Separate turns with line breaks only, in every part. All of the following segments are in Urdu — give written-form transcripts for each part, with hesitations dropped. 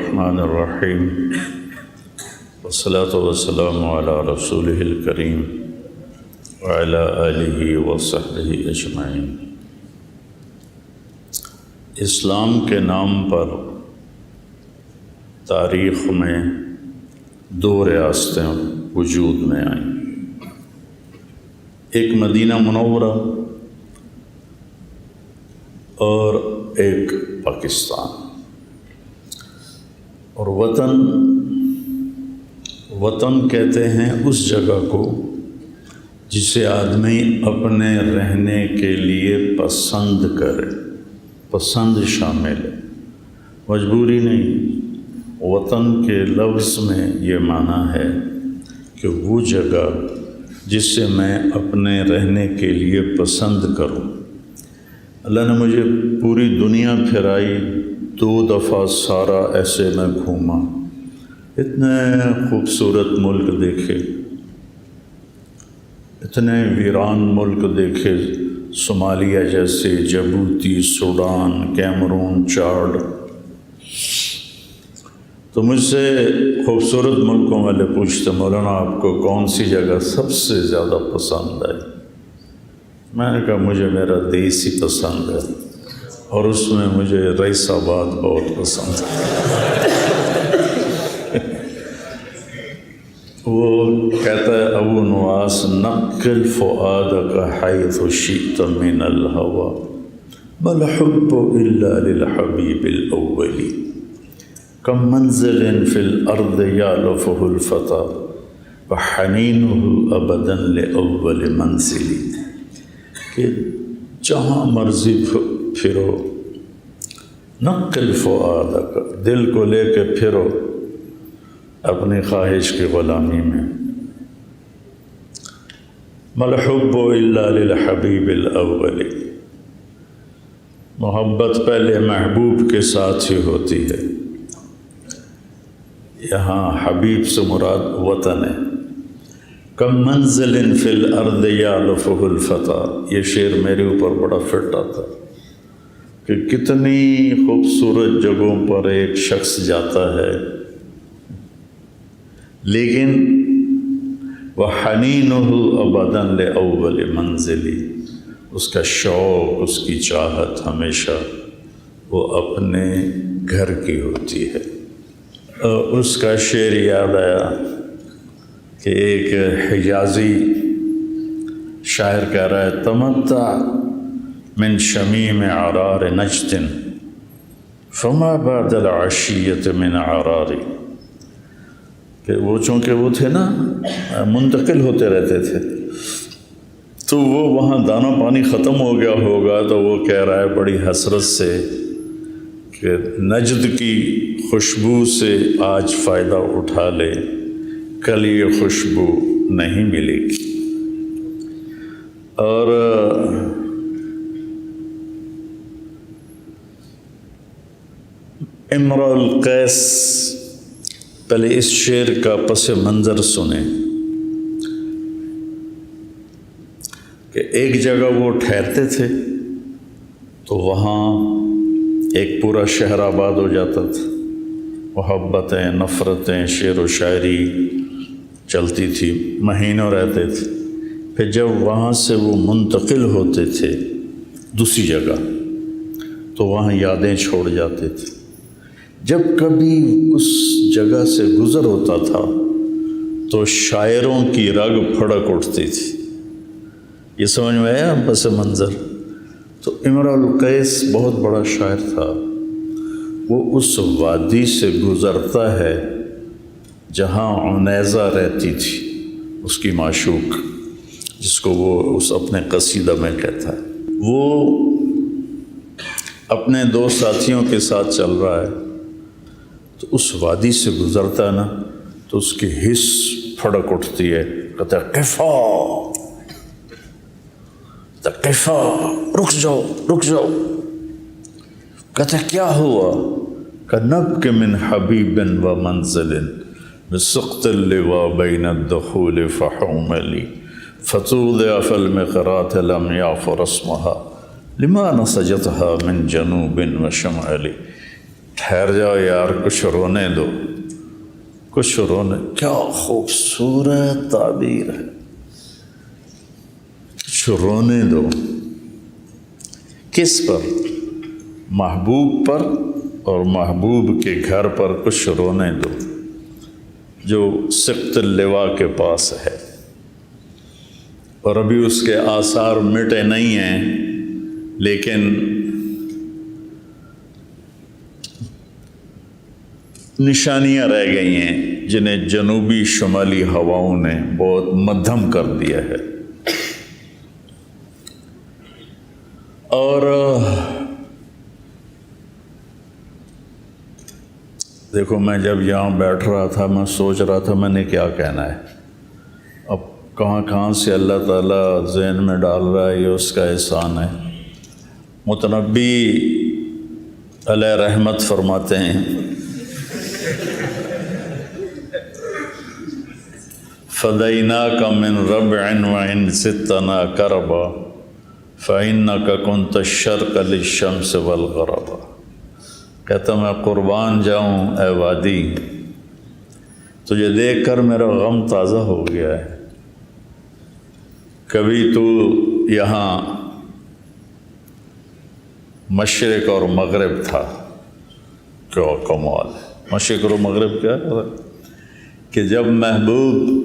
الرحمن الرحیم والصلاة والسلام علی رسولہ الکریم وعلی آلہ وصحبہ اجمعین۔ اسلام کے نام پر تاریخ میں دو ریاستیں وجود میں آئیں، ایک مدینہ منورہ اور ایک پاکستان۔ اور وطن کہتے ہیں اس جگہ کو جسے آدمی اپنے رہنے کے لیے پسند کرے، پسند شامل ہے، مجبوری نہیں۔ وطن کے لفظ میں یہ معنی ہے کہ وہ جگہ جس سے میں اپنے رہنے کے لیے پسند کروں۔ اللہ نے مجھے پوری دنیا پھرائی، 2 دفعہ سارا ایسے میں گھوما، اتنے خوبصورت ملک دیکھے، اتنے ویران ملک دیکھے، صومالیہ جیسے، جبوتی، سوڈان، کیمرون، چاڈ۔ تو مجھ سے خوبصورت ملکوں والے پوچھتے مولانا آپ کو کون سی جگہ سب سے زیادہ پسند ہے؟ میں نے کہا مجھے میرا دیس ہی پسند ہے، اور اس میں مجھے رئیس آباد بہت پسند ہے۔ وہ کہتا ہے ابو نواس نقل فؤادک حیث شئت من الہوى ما الحب الا للحبیب الاول کم منزل فی الارض یالفہ الفتى وحنینہ ابدا لأول منزل، کہ جہاں مرضی پھرو، نقل فؤادک، دل کو لے کے پھرو اپنی خواہش کی غلامی میں۔ ما الحب الا للحبیب الاول، محبت پہلے محبوب کے ساتھ ہی ہوتی ہے۔ یہاں حبیب سے مراد وطن ہے۔ کم منزل فی الارض یالفہ الفتى، یہ شعر میرے اوپر بڑا فٹ آتا کہ کتنی خوبصورت جگہوں پر ایک شخص جاتا ہے، لیکن وَحَنِينُهُ أَبَدًا لِأَوَّلِ مَنزِلِ، اس کا شوق، اس کی چاہت ہمیشہ وہ اپنے گھر کی ہوتی ہے۔ اس کا شعر یاد آیا کہ ایک حجازی شاعر کہہ رہا ہے تمتع من شمیم عرار نجد فما بعد العشیۃ من عراری، کہ وہ چونکہ وہ تھے نا، منتقل ہوتے رہتے تھے، تو وہ وہاں دانہ پانی ختم ہو گیا ہوگا، تو وہ کہہ رہا ہے بڑی حسرت سے کہ نجد کی خوشبو سے آج فائدہ اٹھا لے، کل یہ خوشبو نہیں ملے گی۔ اور امرؤ القیس، پہلے اس شعر کا پس منظر سنیں کہ ایک جگہ وہ ٹھہرتے تھے تو وہاں ایک پورا شہر آباد ہو جاتا تھا، محبتیں، نفرتیں، شعر و شاعری چلتی تھی، مہینوں رہتے تھے۔ پھر جب وہاں سے وہ منتقل ہوتے تھے دوسری جگہ تو وہاں یادیں چھوڑ جاتے تھے۔ جب کبھی اس جگہ سے گزر ہوتا تھا تو شاعروں کی رگ پھڑک اٹھتی تھی۔ یہ سمجھ میں آیا پس منظر؟ تو امرؤ القیس بہت بڑا شاعر تھا، وہ اس وادی سے گزرتا ہے جہاں عنیزہ رہتی تھی، اس کی معشوق، جس کو وہ اس اپنے قصیدہ میں کہتا ہے۔ وہ اپنے 2 ساتھیوں کے ساتھ چل رہا ہے تو اس وادی سے گزرتا ہے نا، تو اس کی حس پھڑک اٹھتی ہے، کہتا ہے قفا قفا، رک جاؤ رک جاؤ۔ کہتا ہے کیا ہوا؟ کہ من حبیب و منزل بسقط اللواء بین الدخول فحوملی فتوضع فی المقرات لم یعفر اسمها لما نسجتها من جنوب و شمال، ٹھہر جاؤ یار، کچھ رونے دو، کچھ رونے. کیا خوبصورت تعبیر ہے، کچھ رونے دو. کس پر؟ محبوب پر، اور محبوب کے گھر پر کچھ رونے دو جو سقط اللواء کے پاس ہے، اور ابھی اس کے آثار مٹے نہیں ہیں، لیکن نشانیاں رہ گئی ہیں جنہیں جنوبی شمالی ہواؤں نے بہت مدھم کر دیا ہے. اور دیکھو، میں جب یہاں بیٹھ رہا تھا میں سوچ رہا تھا میں نے کیا کہنا ہے. اب کہاں سے اللہ تعالیٰ ذہن میں ڈال رہا ہے، یہ اس کا احسان ہے. متنبی علیہ رحمت فرماتے ہیں، فَدَيْنَاكَ مِن رَبْعٍ وَإِن زِدْتَنَا كَرْبًا فَإِنَّكَ كُنْتَ الشَّرْقَ لِلشَّمْسِ وَالْغَرَبَ. کہتا میں قربان جاؤں اے وادی، تجھے دیکھ کر میرا غم تازہ ہو گیا ہے. کبھی تو یہاں مشرق اور مغرب تھا. کیا کمال ہے! مشرق اور مغرب کیا ہے کہ جب محبوب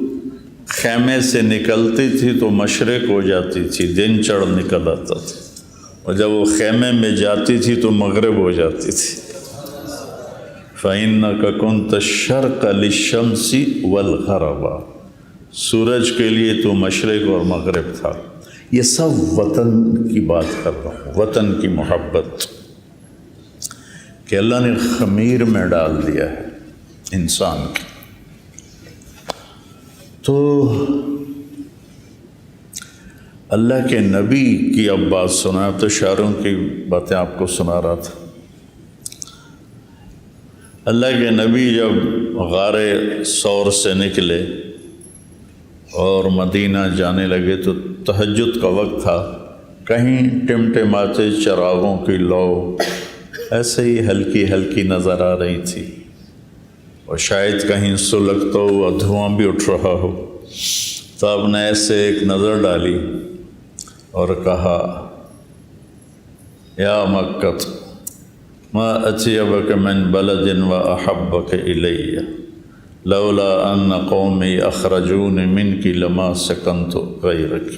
خیمے سے نکلتی تھی تو مشرق ہو جاتی تھی، دن چڑھ نکل آتا تھا، اور جب وہ خیمے میں جاتی تھی تو مغرب ہو جاتی تھی. فَإِنَّكَ كُنْتَ الشَّرْقَ لِلشَّمْسِ وَالْغَرَبَ. سورج کے لیے تو مشرق اور مغرب تھا. یہ سب وطن کی بات کر رہا ہوں، وطن کی محبت کہ اللہ نے خمیر میں ڈال دیا ہے انسان کی. تو اللہ کے نبی کی اب بات سنا. اب تو شاعروں کی باتیں آپ کو سنا رہا تھا. اللہ کے نبی جب غار ثور سے نکلے اور مدینہ جانے لگے تو تہجد کا وقت تھا. کہیں ٹمٹماتے چراغوں کی لو ایسے ہی ہلکی ہلکی نظر آ رہی تھی، اور شاید کہیں سلگتا ہوا دھواں بھی اٹھ رہا ہو. تو آپ نے ایسے ایک نظر ڈالی اور کہا، یا مکہ ما اطیبک من بلد و احبک الی لولا ان قومی اخرجون منک لما سکنت غیرک.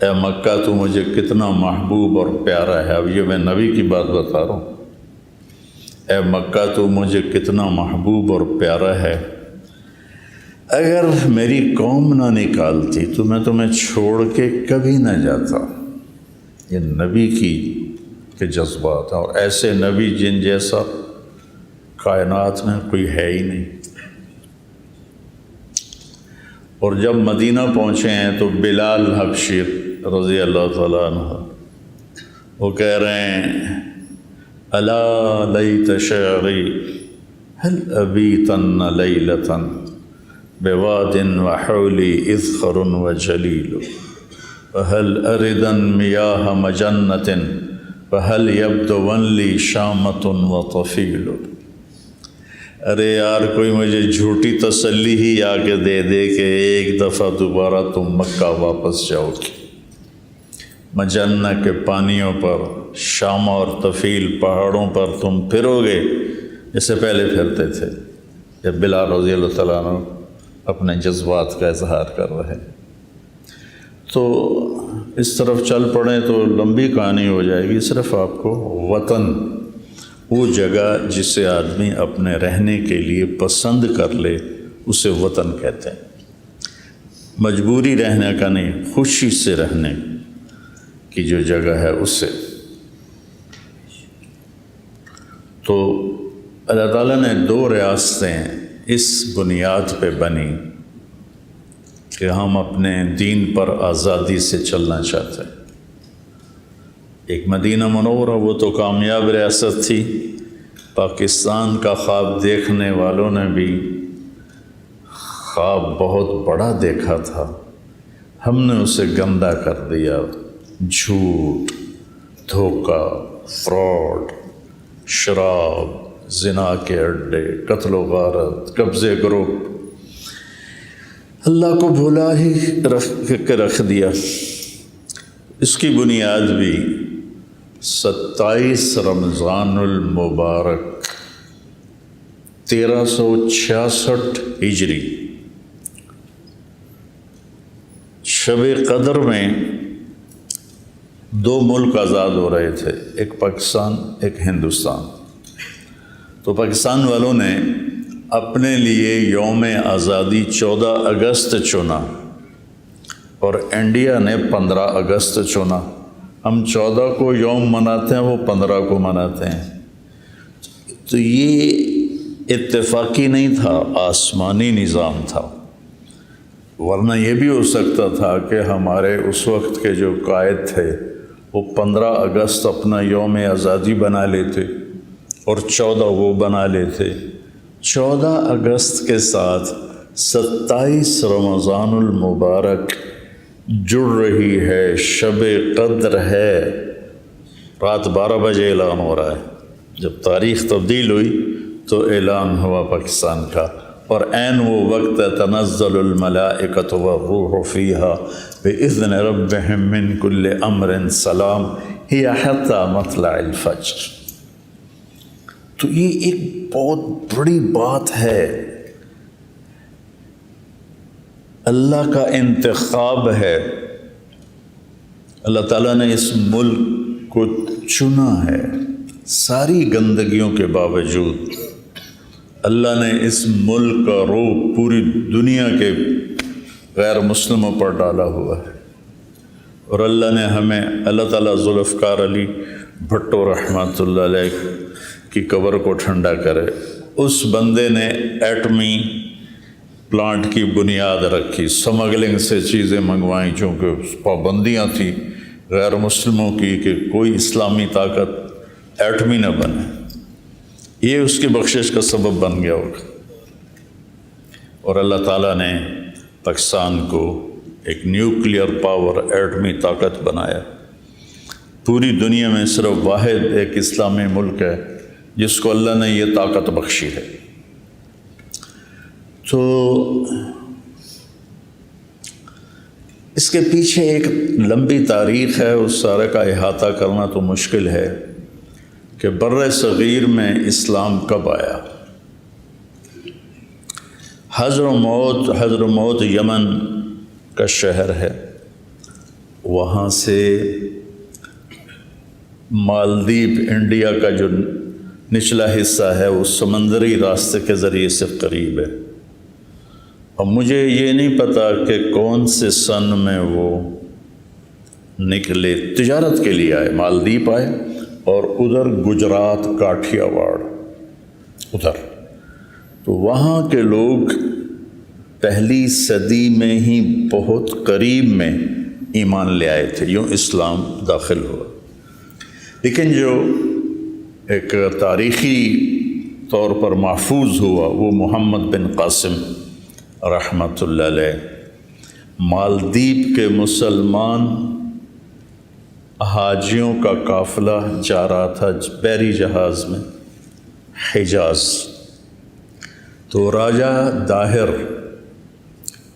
اے مکہ تو مجھے کتنا محبوب اور پیارا ہے. اب یہ میں نبی کی بات بتا رہا ہوں. اے مکہ تو مجھے کتنا محبوب اور پیارا ہے، اگر میری قوم نہ نکالتی تو میں تمہیں چھوڑ کے کبھی نہ جاتا. یہ نبی کے جذبات ہیں، اور ایسے نبی جن جیسا کائنات میں کوئی ہے ہی نہیں. اور جب مدینہ پہنچے ہیں تو بلال حبشی رضی اللہ تعالیٰ عنہ وہ کہہ رہے ہیں، الا لیت شعری هل ابیتن لیلتا بواد وحولی اذخر وجلیل وهل اردن میاہ مجنت وهل یبدون لی شامت وطفیل. ارے یار کوئی مجھے جھوٹی تسلی ہی آ کے دے دے کہ ایک دفعہ دوبارہ تم مکہ واپس جاؤ گے. مجنہ کے پانیوں پر، شامہ اور طفیل پہاڑوں پر تم پھرو گے جیسے پہلے پھرتے تھے. جب بلال رضی اللہ تعالیٰ عنہ اپنے جذبات کا اظہار کر رہے. تو اس طرف چل پڑیں تو لمبی کہانی ہو جائے گی. صرف آپ کو وطن، وہ جگہ جسے آدمی اپنے رہنے کے لیے پسند کر لے، اسے وطن کہتے ہیں. مجبوری رہنے کا نہیں، خوشی سے رہنے کی جو جگہ ہے اسے. تو اللہ تعالیٰ نے 2 ریاستیں اس بنیاد پہ بنی کہ ہم اپنے دین پر آزادی سے چلنا چاہتے ہیں. ایک مدینہ منورہ، وہ تو کامیاب ریاست تھی. پاکستان کا خواب دیکھنے والوں نے بھی خواب بہت بڑا دیکھا تھا، ہم نے اسے گندا کر دیا. جھوٹ، دھوکہ، فراڈ، شراب، زنا کے اڈے، قتل و غارت، قبضے گروپ، اللہ کو بھلا ہی رکھ دیا۔ اس کی بنیاد بھی 27 رمضان المبارک 1366 ہجری، شب قدر میں 2 ملک آزاد ہو رہے تھے، ایک پاکستان، ایک ہندوستان۔ تو پاکستان والوں نے اپنے لیے یوم آزادی 14 اگست چنا اور انڈیا نے 15 اگست چنا۔ ہم 14 کو یوم مناتے ہیں، وہ 15 کو مناتے ہیں۔ تو یہ اتفاقی نہیں تھا، آسمانی نظام تھا، ورنہ یہ بھی ہو سکتا تھا کہ ہمارے اس وقت کے جو قائد تھے وہ 15 اگست اپنا یوم آزادی بنا لیتے اور 14 وہ بنا لیتے۔ 14 اگست کے ساتھ 27 رمضان المبارک جڑ رہی ہے، شب قدر ہے، رات 12 بجے اعلان ہو رہا ہے۔ جب تاریخ تبدیل ہوئی تو اعلان ہوا پاکستان کا، اور عین وہ وقت تنزل الملائکۃ والروح فیہا بإذن ربہم من کل امر سلام ہی حتی مطلع الفجر۔ تو یہ ایک بہت بڑی بات ہے، اللہ کا انتخاب ہے۔ اللہ تعالیٰ نے اس ملک کو چنا ہے، ساری گندگیوں کے باوجود اللہ نے اس ملک کا روح پوری دنیا کے غیر مسلموں پر ڈالا ہوا ہے، اور اللہ نے ہمیں، اللہ تعالیٰ ذوالفقار علی بھٹو رحمۃ اللہ علیہ کی قبر کو ٹھنڈا کرے، اس بندے نے ایٹمی پلانٹ کی بنیاد رکھی، سمگلنگ سے چیزیں منگوائیں، چونکہ پابندیاں تھیں غیر مسلموں کی کہ کوئی اسلامی طاقت ایٹمی نہ بنے، یہ اس کی بخشش کا سبب بن گیا ہوگا۔ اور اللہ تعالیٰ نے پاکستان کو ایک نیوکلیئر پاور، ایٹمی طاقت بنایا۔ پوری دنیا میں صرف واحد ایک اسلامی ملک ہے جس کو اللہ نے یہ طاقت بخشی ہے۔ تو اس کے پیچھے ایک لمبی تاریخ ہے، اس سارے کا احاطہ کرنا تو مشکل ہے کہ بر صغیر میں اسلام کب آیا۔ حضرموت یمن کا شہر ہے، وہاں سے مالدیپ انڈیا کا جو نچلا حصہ ہے وہ سمندری راستے کے ذریعے سے قریب ہے، اور مجھے یہ نہیں پتا کہ کون سے سن میں وہ نکلے، تجارت کے لیے آئے، مالدیپ آئے، اور ادھر گجرات، کاٹھیا واڑ ادھر، تو وہاں کے لوگ پہلی صدی میں ہی بہت قریب میں ایمان لے آئے تھے، یوں اسلام داخل ہوا۔ لیکن جو ایک تاریخی طور پر محفوظ ہوا وہ محمد بن قاسم رحمۃ اللہ علیہ، مالدیپ کے مسلمان حاجیوں کا قافلہ جا رہا تھا بحری جہاز میں حجاز، تو راجہ داہر،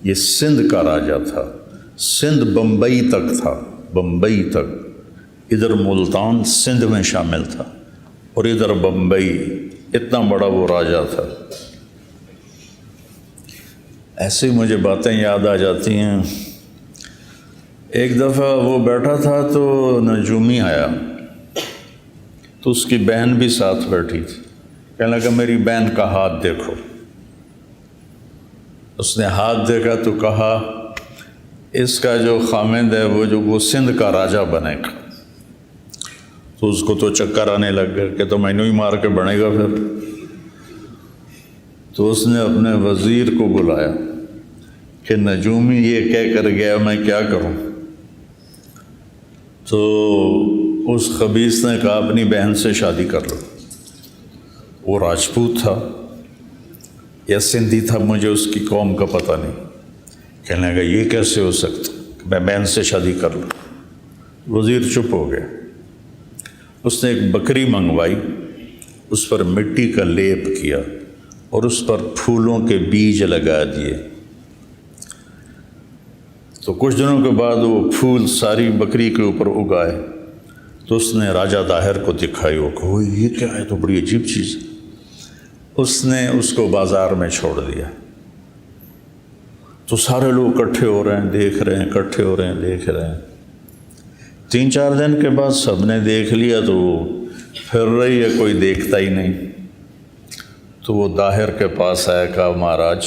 یہ سندھ کا راجہ تھا، سندھ بمبئی تک تھا، بمبئی تک، ادھر ملتان سندھ میں شامل تھا اور ادھر بمبئی، اتنا بڑا وہ راجہ تھا۔ ایسے مجھے باتیں یاد آ جاتی ہیں۔ ایک دفعہ وہ بیٹھا تھا تو نجومی آیا، تو اس کی بہن بھی ساتھ بیٹھی تھی، کہنے لگا میری بہن کا ہاتھ دیکھو۔ اس نے ہاتھ دیکھا تو کہا اس کا جو خامند ہے وہ سندھ کا راجہ بنے گا۔ تو اس کو تو چکر آنے لگ گیا کہ تو مینوں ہی مار کے بنے گا پھر۔ تو اس نے اپنے وزیر کو بلایا کہ نجومی یہ کہہ کر گیا، میں کیا کروں؟ تو اس خبیث نے کہا اپنی بہن سے شادی کر لو۔ وہ راجپوت تھا یا سندھی تھا، مجھے اس کی قوم کا پتہ نہیں۔ کہنے لگا یہ کیسے ہو سکتا کہ میں بہن سے شادی کر لوں؟ وزیر چپ ہو گیا۔ اس نے ایک بکری منگوائی اس پر مٹی کا لیپ کیا اور اس پر پھولوں کے بیج لگا دیے۔ تو کچھ دنوں کے بعد وہ پھول ساری بکری کے اوپر اگائے، تو اس نے راجہ داہر کو دکھائی، وہ کہو یہ کیا ہے، تو بڑی عجیب چیز ہے۔ اس نے اس کو بازار میں چھوڑ دیا، تو سارے لوگ اکٹھے ہو رہے ہیں، دیکھ رہے ہیں، اکٹھے ہو رہے ہیں، دیکھ رہے ہیں۔ 3-4 دن کے بعد سب نے دیکھ لیا تو وہ پھر رہی ہے، کوئی دیکھتا ہی نہیں۔ تو وہ داہر کے پاس آیا، کہا مہاراج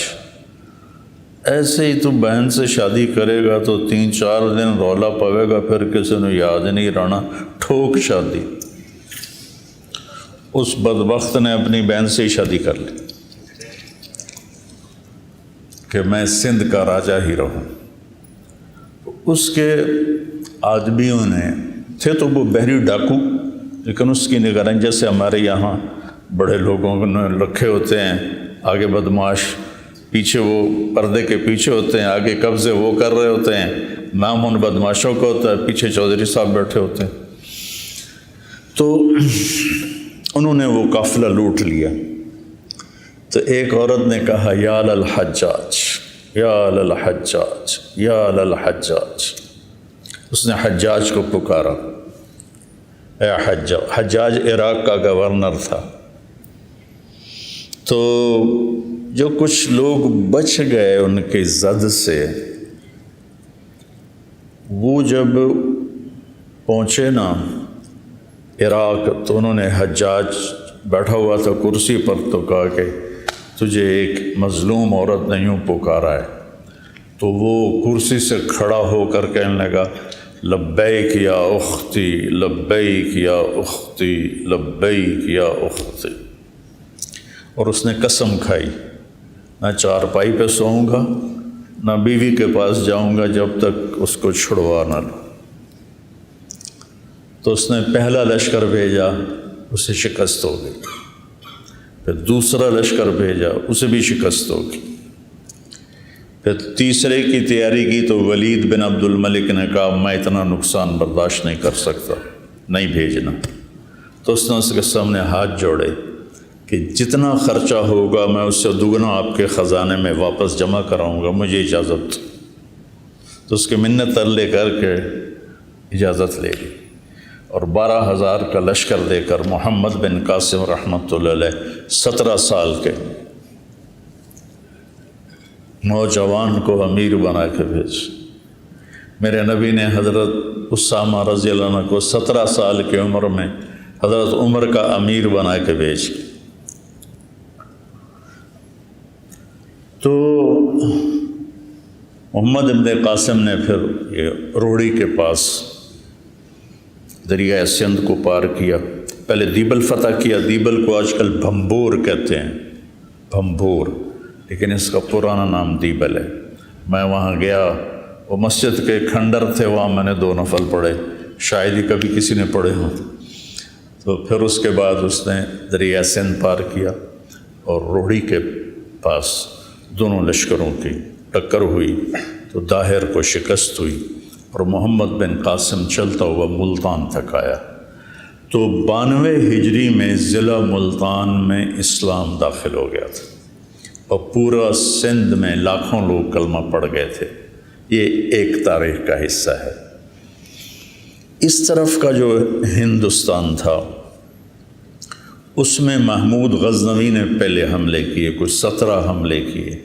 ایسے ہی تو بہن سے شادی کرے گا تو 3-4 دن رولا پوے گا، پھر کسی نے یاد نہیں رہنا، ٹھوک شادی۔ اس بدبخت نے اپنی بہن سے ہی شادی کر لی کہ میں سندھ کا راجہ ہی رہوں۔ اس کے آدمیوں نے تھے تو وہ بحری ڈاکو، لیکن اس کی نگرانی جیسے ہمارے یہاں بڑے لوگوں نے رکھے ہوتے ہیں، آگے بدماش، پیچھے وہ پردے کے پیچھے ہوتے ہیں، آگے قبضے وہ کر رہے ہوتے ہیں، نام ان بدماشوں کا ہوتا ہے، پیچھے چودھری صاحب بیٹھے ہوتے ہیں۔ تو انہوں نے وہ قافلہ لوٹ لیا۔ تو ایک عورت نے کہا یا للحجاج یا للحجاج یا للحجاج۔ اس نے حجاج کو پکارا، اے حجاج۔ حجاج عراق کا گورنر تھا۔ تو جو کچھ لوگ بچ گئے ان کے زد سے، وہ جب پہنچے نا عراق تو انہوں نے، حجاج بیٹھا ہوا تھا کرسی پر، تو کہا کہ تجھے ایک مظلوم عورت نے یوں پکارا ہے۔ تو وہ کرسی سے کھڑا ہو کر کہنے لگا لبیک یا اختی لبیک یا اختی لبیک یا اختی۔ اور اس نے قسم کھائی، نہ چارپائی پہ سوؤں گا، نہ بیوی کے پاس جاؤں گا جب تک اس کو چھڑوا نہ لوں۔ تو اس نے پہلا لشکر بھیجا، اسے شکست ہو گئی۔ پھر دوسرا لشکر بھیجا، اسے بھی شکست ہو گئی۔ پھر تیسرے کی تیاری کی تو ولید بن عبد الملک نے کہا میں اتنا نقصان برداشت نہیں کر سکتا، نہیں بھیجنا۔ تو اس نے اس کے سامنے ہاتھ جوڑے کہ جتنا خرچہ ہوگا میں اس سے دگنا آپ کے خزانے میں واپس جمع کراؤں گا، مجھے اجازت۔ تو اس کی منت ترلے کر کے اجازت لے لی، اور 12,000 کا لشکر دے کر محمد بن قاسم رحمۃ اللہ علیہ 17 سال کے نوجوان کو امیر بنا کے بھیج۔ میرے نبی نے حضرت اسامہ رضی اللہ عنہ کو 17 سال کی عمر میں حضرت عمر کا امیر بنا کے بھیج۔ تو محمد بن قاسم نے پھر یہ روڑی کے پاس دریائے سندھ کو پار کیا، پہلے دیبل فتح کیا۔ دیبل کو آج کل بھمبور کہتے ہیں، بھمبور، لیکن اس کا پرانا نام دیبل ہے۔ میں وہاں گیا، وہ مسجد کے کھنڈر تھے، وہاں میں نے 2 نفل پڑھے، شاید ہی کبھی کسی نے پڑھے ہوں۔ تو پھر اس کے بعد اس نے دریائے سندھ پار کیا، اور روڑی کے پاس دونوں لشکروں کی ٹکر ہوئی تو داہر کو شکست ہوئی، اور محمد بن قاسم چلتا ہوا ملتان تک آیا۔ تو 92 ہجری میں ضلع ملتان میں اسلام داخل ہو گیا تھا، اور پورا سندھ میں لاکھوں لوگ کلمہ پڑھ گئے تھے۔ یہ ایک تاریخ کا حصہ ہے۔ اس طرف کا جو ہندوستان تھا، اس میں محمود غزنوی نے پہلے حملے کیے، کچھ 17 حملے کیے،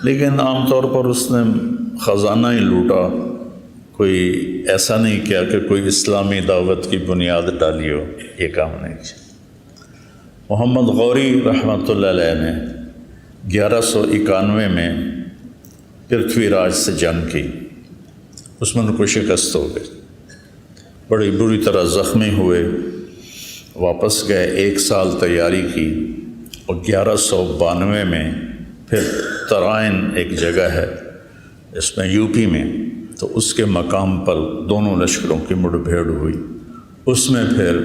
لیکن عام طور پر اس نے خزانہ ہی لوٹا، کوئی ایسا نہیں کیا کہ کوئی اسلامی دعوت کی بنیاد ڈالی ہو، یہ کام نہیں کیا۔ محمد غوری رحمۃ اللہ علیہ نے 1191 میں پرتھوی راج سے جنگ کی، اس میں ان کو شکست ہو گئی، بڑی بری طرح زخمی ہوئے، واپس گئے، 1 سال تیاری کی، اور 1192 میں پھر ترائن ایک جگہ ہے اس میں یو پی میں، تو اس کے مقام پر دونوں لشکروں کی مڑ بھیڑ ہوئی۔ اس میں پھر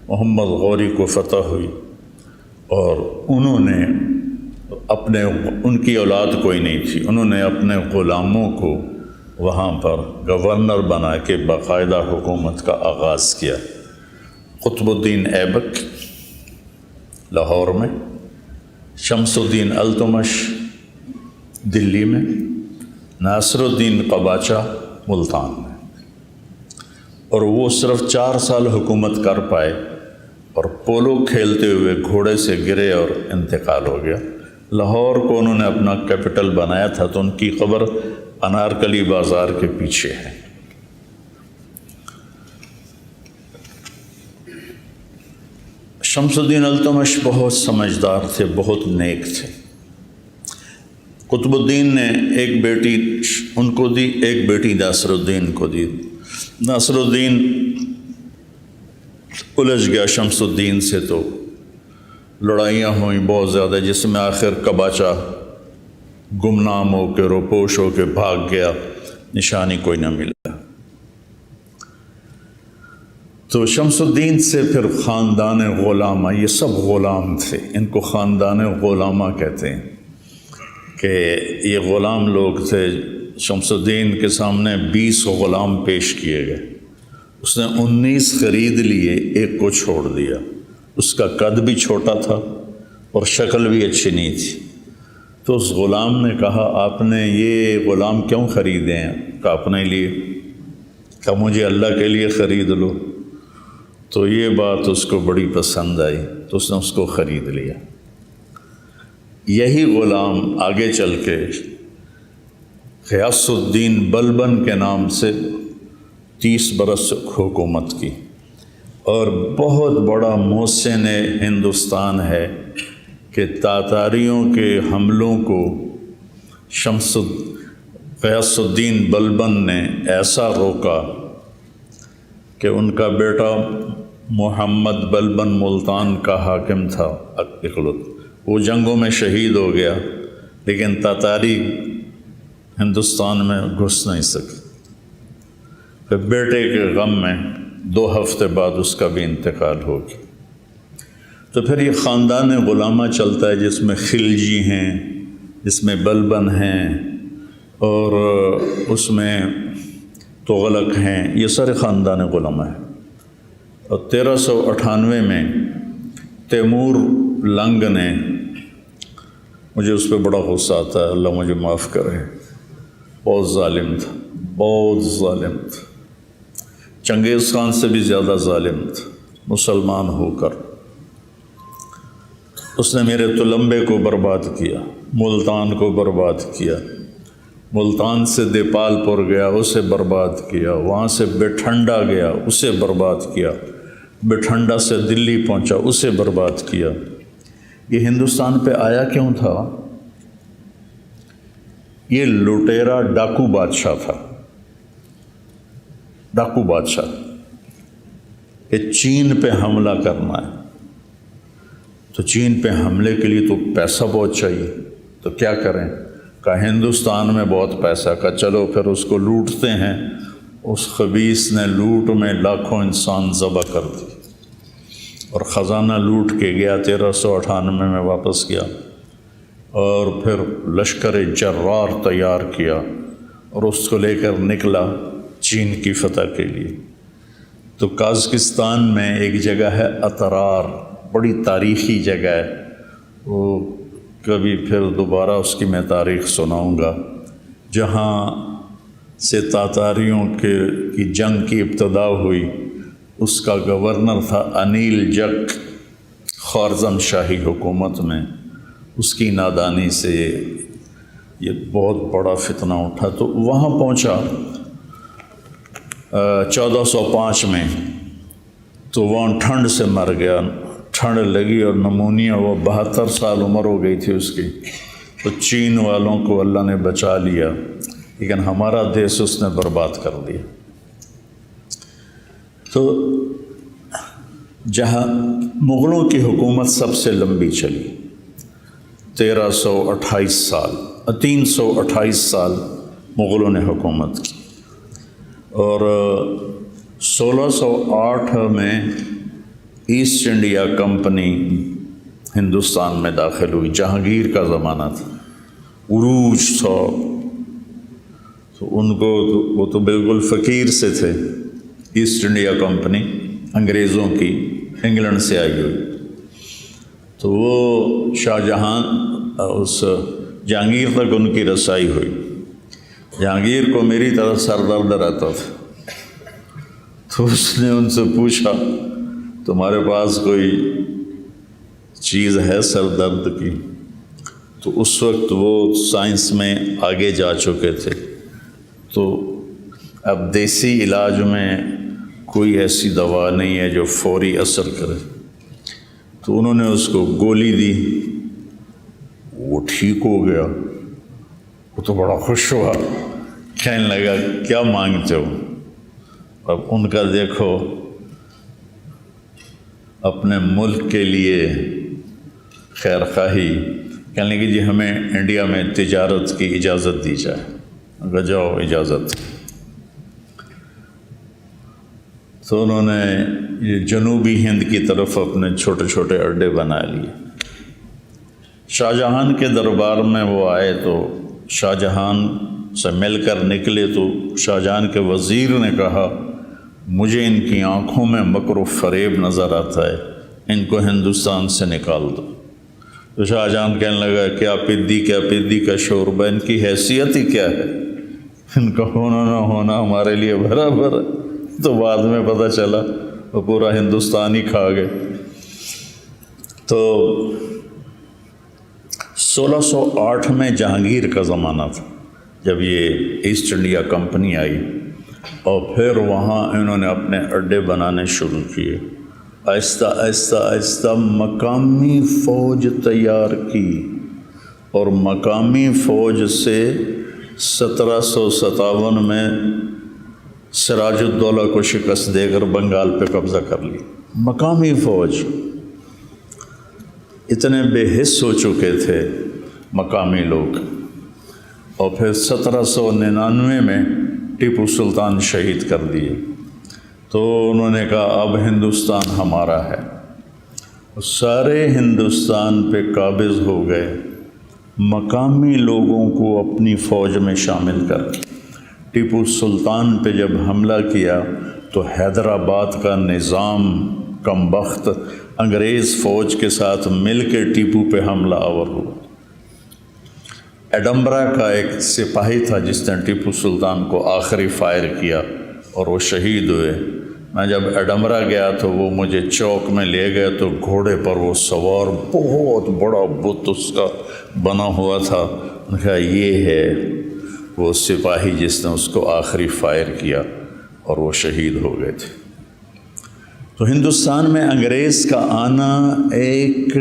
محمد غوری کو فتح ہوئی، اور انہوں نے ان کی اولاد کوئی نہیں تھی، انہوں نے اپنے غلاموں کو وہاں پر گورنر بنا کے باقاعدہ حکومت کا آغاز کیا۔ قطب الدین ایبک لاہور میں، شمس الدین التمش دلی میں، ناصر الدین قباچہ ملتان میں، اور وہ صرف 4 سال حکومت کر پائے اور پولو کھیلتے ہوئے گھوڑے سے گرے اور انتقال ہو گیا۔ لاہور کو انہوں نے اپنا کیپٹل بنایا تھا تو ان کی قبر انارکلی بازار کے پیچھے ہے۔ شمس الدین التمش بہت سمجھدار تھے، بہت نیک تھے۔ قطب الدین نے ایک بیٹی ان کو دی، ایک بیٹی ناصر الدین کو دی۔ ناصر الدین الجھ گیا شمس الدین سے تو لڑائیاں ہوئیں بہت زیادہ، جس میں آخر قباچہ گمنام ہو کے روپوش ہو کے بھاگ گیا، نشانی کوئی نہ ملا۔ تو شمس الدین سے پھر خاندان غلامہ، یہ سب غلام تھے، ان کو خاندان غلامہ کہتے ہیں کہ یہ غلام لوگ تھے۔ شمس الدین کے سامنے 20 غلام پیش کیے گئے، اس نے 19 خرید لیے، ایک کو چھوڑ دیا۔ اس کا قد بھی چھوٹا تھا اور شکل بھی اچھی نہیں تھی۔ تو اس غلام نے کہا آپ نے یہ غلام کیوں خریدے ہیں؟ کہا اپنے لیے۔ کہا مجھے اللہ کے لیے خرید لو۔ تو یہ بات اس کو بڑی پسند آئی تو اس نے اس کو خرید لیا۔ یہی غلام آگے چل کے غیاث الدین بلبن کے نام سے 30 برس حکومت کی، اور بہت بڑا محسن ہندوستان ہے کہ تاتاریوں کے حملوں کو غیاث الدین بلبن نے ایسا روکا کہ ان کا بیٹا محمد بلبن ملتان کا حاکم تھا اقلت، وہ جنگوں میں شہید ہو گیا، لیکن تاتاری ہندوستان میں گھس نہیں سکے۔ پھر بیٹے کے غم میں 2 ہفتے بعد اس کا بھی انتقال ہو گیا۔ تو پھر یہ خاندان غلامہ چلتا ہے جس میں خلجی ہیں، جس میں بلبن ہیں، اور اس میں تغلق ہیں، یہ سارے خاندان غلامہ ہیں۔ اور 1398 میں تیمور لنگ نے، مجھے اس پہ بڑا غصہ آتا ہے، اللہ مجھے معاف کرے، بہت ظالم تھا، بہت ظالم تھا، چنگیز خان سے بھی زیادہ ظالم تھا۔ مسلمان ہو کر اس نے میرے تلمبے کو برباد کیا، ملتان کو برباد کیا، ملتان سے دیپال پور گیا اسے برباد کیا، وہاں سے بٹھنڈا گیا اسے برباد کیا، بٹھنڈا سے دلی پہنچا اسے برباد کیا۔ یہ ہندوستان پہ آیا کیوں تھا؟ یہ لٹیرا ڈاکو بادشاہ تھا، ڈاکو بادشاہ، کہ چین پہ حملہ کرنا ہے، تو چین پہ حملے کے لیے تو پیسہ بہت چاہیے، تو کیا کریں؟ کہا ہندوستان میں بہت پیسہ، کا چلو پھر اس کو لوٹتے ہیں۔ اس خبیث نے لوٹ میں لاکھوں انسان ذبح کر دی اور خزانہ لوٹ کے گیا۔ 1398 میں واپس گیا اور پھر لشکر جرار تیار کیا اور اس کو لے کر نکلا چین کی فتح کے لیے۔ تو قازقستان میں ایک جگہ ہے اترار، بڑی تاریخی جگہ ہے، وہ کبھی پھر دوبارہ اس کی میں تاریخ سناؤں گا، جہاں سے تاتاریوں کی جنگ کی ابتدا ہوئی۔ اس کا گورنر تھا انیل جک، خوارزم شاہی حکومت میں، اس کی نادانی سے یہ بہت بڑا فتنہ اٹھا۔ تو وہاں پہنچا 1405 میں، تو وہاں ٹھنڈ سے مر گیا، ٹھنڈ لگی اور نمونیا، وہ 72 سال عمر ہو گئی تھی اس کی۔ تو چین والوں کو اللہ نے بچا لیا، لیکن ہمارا دیش اس نے برباد کر دیا۔ تو جہاں مغلوں کی حکومت سب سے لمبی چلی، 328 سال مغلوں نے حکومت کی، اور 1608 میں ایسٹ انڈیا کمپنی ہندوستان میں داخل ہوئی۔ جہانگیر کا زمانہ تھا، عروج تھا، تو ان کو وہ تو بالکل فقیر سے تھے۔ ایسٹ انڈیا کمپنی انگریزوں کی، انگلینڈ سے آئی ہوئی، تو وہ شاہ جہاں اس جہانگیر تک ان کی رسائی ہوئی۔ جہانگیر کو میری طرح سر درد رہتا تھا، تو اس نے ان سے پوچھا تمہارے پاس کوئی چیز ہے سر درد کی؟ تو اس وقت وہ سائنس میں آگے جا چکے تھے، تو اب دیسی علاج میں کوئی ایسی دوا نہیں ہے جو فوری اثر کرے، تو انہوں نے اس کو گولی دی، وہ ٹھیک ہو گیا۔ وہ تو بڑا خوش ہوا، کہنے لگا کیا مانگتے ہو؟ اب ان کا دیکھو اپنے ملک کے لیے خیر خواہی، کہنے لگے جی ہمیں انڈیا میں تجارت کی اجازت دی جائے۔ اگر جاؤ اجازت، تو انہوں نے یہ جنوبی ہند کی طرف اپنے چھوٹے چھوٹے اڈے بنا لیے۔ شاہ جہان کے دربار میں وہ آئے تو شاہ جہان سے مل کر نکلے، تو شاہ جہان کے وزیر نے کہا مجھے ان کی آنکھوں میں مکر و فریب نظر آتا ہے، ان کو ہندوستان سے نکال دو۔ تو شاہ جہان کہنے لگا کیا پدی کا شوربہ، ان کی حیثیت ہی کیا ہے، ان کا ہونا نہ ہونا ہمارے لیے برابر ہے۔ تو بعد میں پتہ چلا وہ پورا ہندوستان ہی کھا گئے۔ تو 1608 میں جہانگیر کا زمانہ تھا جب یہ ایسٹ انڈیا کمپنی آئی، اور پھر وہاں انہوں نے اپنے اڈے بنانے شروع کیے۔ آہستہ آہستہ آہستہ مقامی فوج تیار کی، اور مقامی فوج سے 1757 میں سراج الدولہ کو شکست دے کر بنگال پہ قبضہ کر لی۔ مقامی فوج اتنے بے حس ہو چکے تھے مقامی لوگ، اور پھر 1799 میں ٹیپو سلطان شہید کر دیے۔ تو انہوں نے کہا اب ہندوستان ہمارا ہے، سارے ہندوستان پہ قابض ہو گئے، مقامی لوگوں کو اپنی فوج میں شامل کر۔ ٹیپو سلطان پہ جب حملہ کیا تو حیدرآباد کا نظام کم بخت انگریز فوج کے ساتھ مل کے ٹیپو پہ حملہ آور ہوا۔ ایڈمبرا کا ایک سپاہی تھا جس نے ٹیپو سلطان کو آخری فائر کیا اور وہ شہید ہوئے۔ میں جب ایڈمبرا گیا تو وہ مجھے چوک میں لے گئے، تو گھوڑے پر وہ سوار بہت بڑا بت اس کا بنا ہوا تھا۔ انہوں نے کہا یہ ہے وہ سپاہی جس نے اس کو آخری فائر کیا، اور وہ شہید ہو گئے تھے۔ تو ہندوستان میں انگریز کا آنا ایک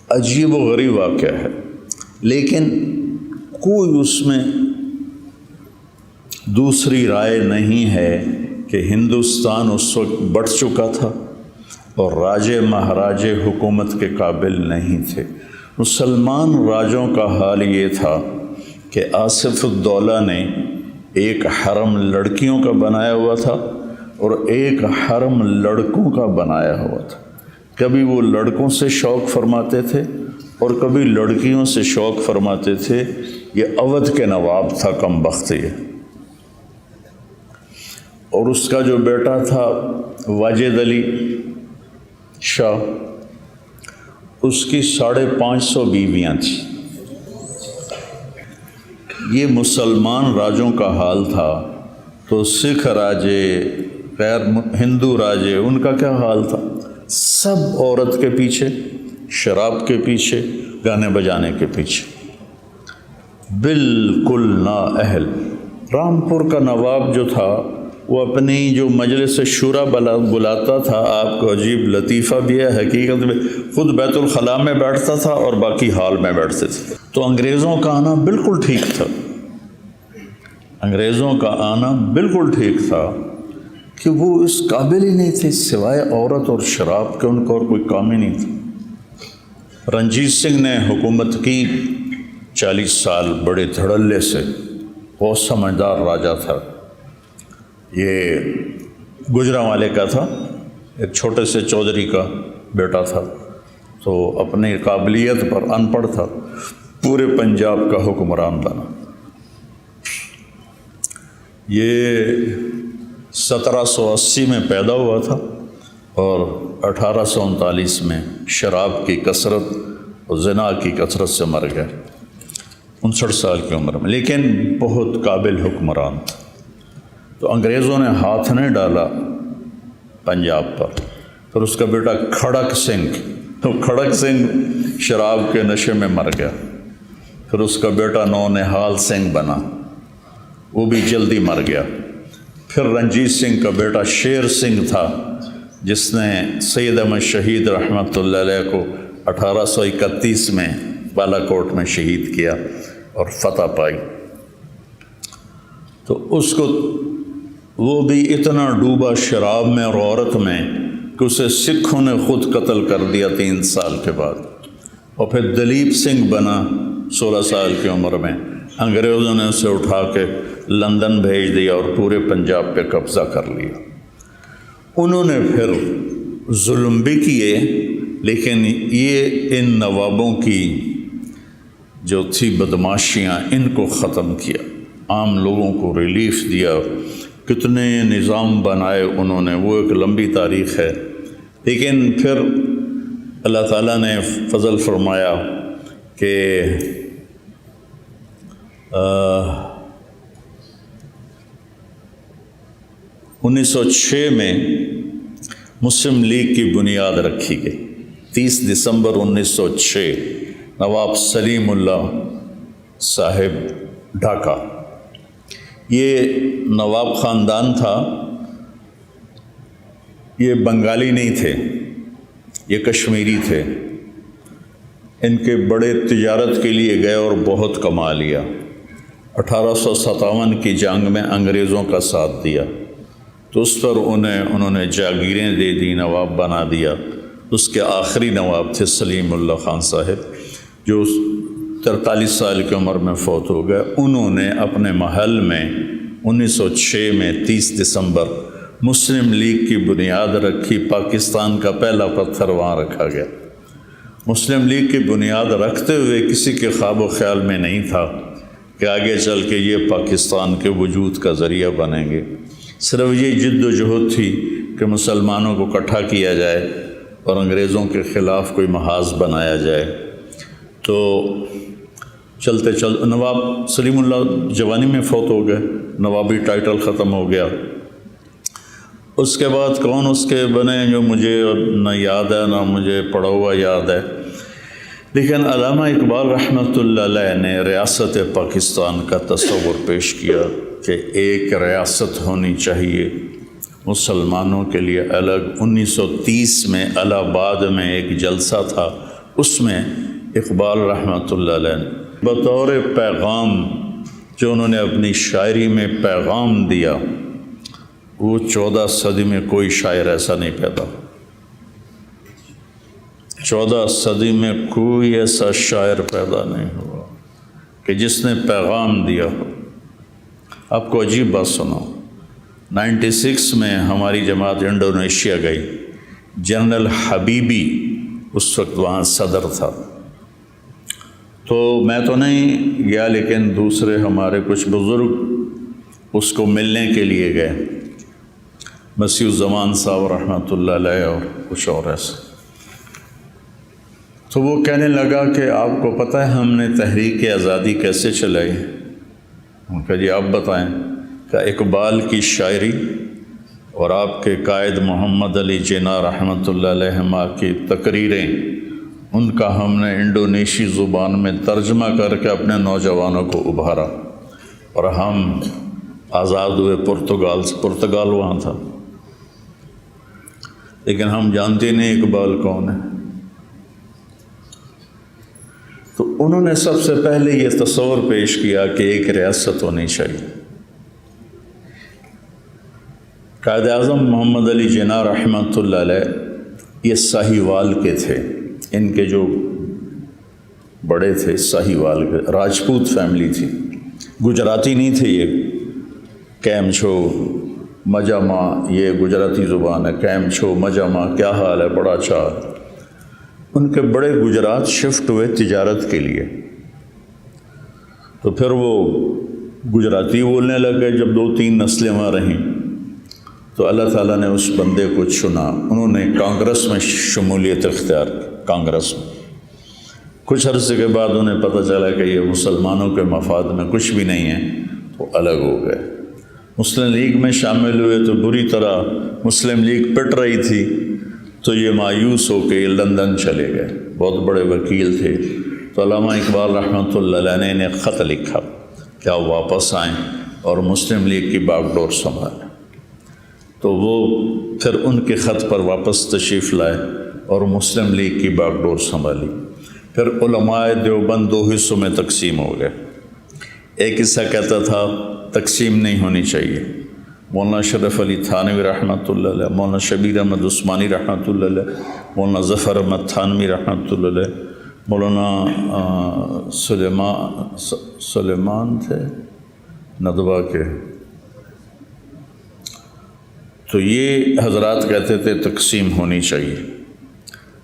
عجیب و غریب واقعہ ہے، لیکن کوئی اس میں دوسری رائے نہیں ہے کہ ہندوستان اس وقت بڑھ چکا تھا اور راجے مہاراجے حکومت کے قابل نہیں تھے۔ مسلمان راجوں کا حال یہ تھا کہ آصف الدولہ نے ایک حرم لڑکیوں کا بنایا ہوا تھا اور ایک حرم لڑکوں کا بنایا ہوا تھا۔ کبھی وہ لڑکوں سے شوق فرماتے تھے اور کبھی لڑکیوں سے شوق فرماتے تھے۔ یہ اودھ کے نواب تھا کم بخت یہ، اور اس کا جو بیٹا تھا واجد علی شاہ، اس کی 550 بیویاں تھیں۔ یہ مسلمان راجوں کا حال تھا، تو سکھ راجے، غیر ہندو راجے، ان کا کیا حال تھا؟ سب عورت کے پیچھے، شراب کے پیچھے، گانے بجانے کے پیچھے، بالکل نااہل۔ رامپور کا نواب جو تھا وہ اپنی جو مجلس شورا بلاتا تھا، آپ کو عجیب لطیفہ بھی ہے، حقیقت میں خود بیت الخلاء میں بیٹھتا تھا اور باقی ہال میں بیٹھتے تھے۔ تو انگریزوں کا آنا بالکل ٹھیک تھا، انگریزوں کا آنا بالکل ٹھیک تھا کہ وہ اس قابل ہی نہیں تھے، سوائے عورت اور شراب کے ان کو اور کوئی کام ہی نہیں تھا۔ رنجیت سنگھ نے حکومت کی 40 سال بڑے دھڑلے سے، بہت سمجھدار راجا تھا۔ یہ گجرانوالے کا تھا، ایک چھوٹے سے چودھری کا بیٹا تھا، تو اپنی قابلیت پر ان پڑھ تھا، پورے پنجاب کا حکمران بنا۔ یہ 1780 میں پیدا ہوا تھا اور 1839 میں شراب کی کثرت اور زنا کی کثرت سے مر گیا 59 سال کی عمر میں، لیکن بہت قابل حکمران تھا۔ تو انگریزوں نے ہاتھ نہیں ڈالا پنجاب پر۔ پھر اس کا بیٹا کھڑک سنگھ، تو کھڑک سنگھ شراب کے نشے میں مر گیا۔ پھر اس کا بیٹا نونہال سنگھ بنا، وہ بھی جلدی مر گیا۔ پھر رنجیت سنگھ کا بیٹا شیر سنگھ تھا، جس نے سید احمد شہید رحمۃ اللہ علیہ کو 1831 میں بالا کوٹ میں شہید کیا اور فتح پائی۔ تو اس کو وہ بھی اتنا ڈوبا شراب میں اور عورت میں کہ اسے سکھوں نے خود قتل کر دیا 3 سال کے بعد۔ اور پھر دلیپ سنگھ بنا 16 سال کی عمر میں، انگریزوں نے اسے اٹھا کے لندن بھیج دیا اور پورے پنجاب پہ قبضہ کر لیا۔ انہوں نے پھر ظلم بھی کیے، لیکن یہ ان نوابوں کی جو تھی بدماشیاں، ان کو ختم کیا، عام لوگوں کو ریلیف دیا، کتنے نظام بنائے انہوں نے، وہ ایک لمبی تاریخ ہے۔ لیکن پھر اللہ تعالیٰ نے فضل فرمایا کہ 1906 میں مسلم لیگ کی بنیاد رکھی گئی۔ 30 دسمبر 1906 نواب سلیم اللہ صاحب ڈھاکہ، یہ نواب خاندان تھا، یہ بنگالی نہیں تھے، یہ کشمیری تھے۔ ان کے بڑے تجارت کے لیے گئے اور بہت کما لیا۔ 1857 کی جنگ میں انگریزوں کا ساتھ دیا تو اس پر انہوں نے جاگیریں دے دی، نواب بنا دیا۔ اس کے آخری نواب تھے سلیم اللہ خان صاحب، جو 43 سال کی عمر میں فوت ہو گئے۔ انہوں نے اپنے محل میں 1906 میں 30 دسمبر مسلم لیگ کی بنیاد رکھی۔ پاکستان کا پہلا پتھر وہاں رکھا گیا۔ مسلم لیگ کی بنیاد رکھتے ہوئے کسی کے خواب و خیال میں نہیں تھا کہ آگے چل کے یہ پاکستان کے وجود کا ذریعہ بنیں گے۔ صرف یہ جد و جہد تھی کہ مسلمانوں کو اکٹھا کیا جائے اور انگریزوں کے خلاف کوئی محاذ بنایا جائے۔ تو چلتے نواب سلیم اللہ جوانی میں فوت ہو گئے، نوابی ٹائٹل ختم ہو گیا۔ اس کے بعد کون اس کے بنے جو مجھے نہ یاد ہے، نہ مجھے پڑھا ہوا یاد ہے، لیکن علامہ اقبال رحمۃ اللہ علیہ نے ریاست پاکستان کا تصور پیش کیا کہ ایک ریاست ہونی چاہیے مسلمانوں کے لیے الگ۔ 1930 میں الہ آباد میں ایک جلسہ تھا، اس میں اقبال رحمۃ اللہ علیہ نے بطور پیغام جو انہوں نے اپنی شاعری میں پیغام دیا، وہ 14 صدی میں کوئی شاعر ایسا نہیں پیدا، 14 صدی میں کوئی ایسا شاعر پیدا نہیں ہوا کہ جس نے پیغام دیا ہو۔ آپ کو عجیب بات سناؤں، 96 میں ہماری جماعت انڈونیشیا گئی، جنرل حبیبی اس وقت وہاں صدر تھا۔ تو میں تو نہیں گیا، لیکن دوسرے ہمارے کچھ بزرگ اس کو ملنے کے لیے گئے، مسیح الزمان صاحب رحمۃ اللہ علیہ اور کچھ اور ایسے۔ تو وہ کہنے لگا کہ آپ کو پتہ ہے ہم نے تحریک آزادی کیسے چلائی؟ کہ جی آپ بتائیں۔ کہ اقبال کی شاعری اور آپ کے قائد محمد علی جناح رحمۃ اللہ علیہ کی تقریریں، ان کا ہم نے انڈونیشی زبان میں ترجمہ کر کے اپنے نوجوانوں کو ابھارا، اور ہم آزاد ہوئے پرتگال سے۔ پرتگال وہاں تھا، لیکن ہم جانتے نہیں اقبال کون ہے۔ تو انہوں نے سب سے پہلے یہ تصور پیش کیا کہ ایک ریاست ہونی چاہیے۔ قائد اعظم محمد علی جناح رحمۃ اللہ علیہ یہ ساہیوال کے تھے، ان کے جو بڑے تھے ساہیوال کے، راجپوت فیملی تھی، گجراتی نہیں تھے یہ۔ کیم چھو مجامہ، یہ گجراتی زبان ہے، کیم چھو مجامہ، کیا حال ہے، بڑا اچھا حال۔ ان کے بڑے گجرات شفٹ ہوئے تجارت کے لیے، تو پھر وہ گجراتی بولنے لگے۔ جب 2-3 نسلیں وہاں رہیں تو اللہ تعالیٰ نے اس بندے کو چنا، انہوں نے کانگریس میں شمولیت اختیار کی۔ کانگریس میں کچھ عرصے کے بعد انہیں پتہ چلا کہ یہ مسلمانوں کے مفاد میں کچھ بھی نہیں ہے، تو الگ ہو گئے۔ مسلم لیگ میں شامل ہوئے تو بری طرح مسلم لیگ پٹ رہی تھی، تو یہ مایوس ہو کے لندن چلے گئے، بہت بڑے وکیل تھے۔ تو علامہ اقبال رحمۃ اللہ علیہ نے خط لکھا کہ آپ واپس آئیں اور مسلم لیگ کی باغ ڈور سنبھالیں۔ تو وہ پھر ان کے خط پر واپس تشریف لائے اور مسلم لیگ کی باغ ڈور سنبھالی۔ پھر علماء دیوبند دو حصوں میں تقسیم ہو گئے۔ ایک حصہ کہتا تھا تقسیم نہیں ہونی چاہیے، مولانا شرف علی تھانوی رحمۃ اللہ علیہ، مولانا شبیر احمد عثمانی رحمۃ اللہ علیہ، مولانا ظفر احمد تھانوی رحمۃ اللہ علیہ، مولانا سلیمان تھے ندوہ کے، تو یہ حضرات کہتے تھے تقسیم ہونی چاہیے۔